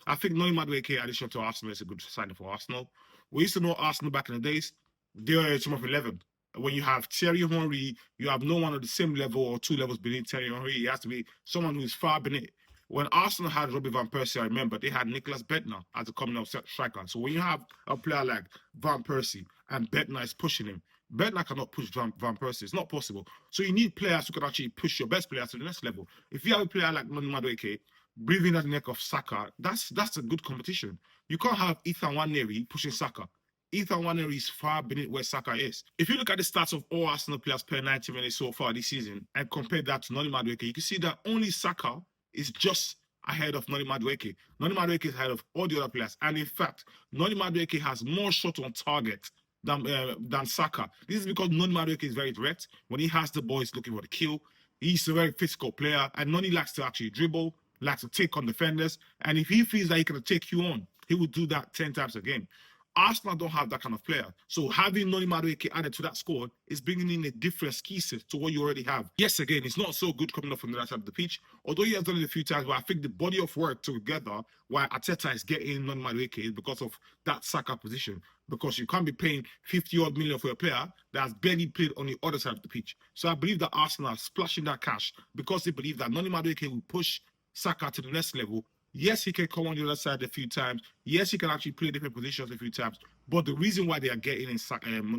I think Noni Madueke addition to Arsenal is a good signing for Arsenal. We used to know Arsenal back in the days. They were a team of 11. When you have Thierry Henry, you have no one on the same level or two levels beneath Thierry Henry. It has to be someone who is far beneath. When Arsenal had Robbie Van Persie, I remember they had Nicolas Bentner as a coming up striker. So when you have a player like Van Persie and Bentner is pushing him, Bentner cannot push Van Persie. It's not possible. So you need players who can actually push your best players to the next level. If you have a player like Noni Madueke breathing at the neck of Saka, that's a good competition. You can't have Ethan Nwaneri pushing Saka. Ethan Nwaneri is far beneath where Saka is. If you look at the stats of all Arsenal players per 90 minutes so far this season and compare that to Noni Madueke, you can see that only Saka is just ahead of Noni Madueke. Noni Madueke is ahead of all the other players. And in fact, Noni Madueke has more shots on target than Saka. This is because Noni Madueke is very direct. When he has the ball, he's looking for the kill. He's a very physical player. And Noni likes to actually dribble, likes to take on defenders. And if he feels that he can take you on, he will do that 10 times a game. Arsenal don't have that kind of player. So having Noni Madueke added to that squad is bringing in a different skill set to what you already have. Yes, again, it's not so good coming off from the right side of the pitch, although he has done it a few times, but I think the body of work together, why Arteta is getting Noni Madueke is because of that Saka position. Because you can't be paying 50-odd million for a player that has barely played on the other side of the pitch. So I believe that Arsenal are splashing that cash because they believe that Noni Madueke will push Saka to the next level. Yes, he can come on the other side a few times. Yes, he can actually play different positions a few times. But the reason why they are getting in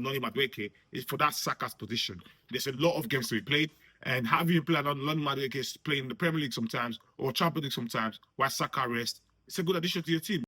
Noni Madueke is for that Saka's position. There's a lot of games to be played. And having a player like Noni Madueke is playing in the Premier League sometimes or Champions League sometimes while Saka rests, it's a good addition to your team.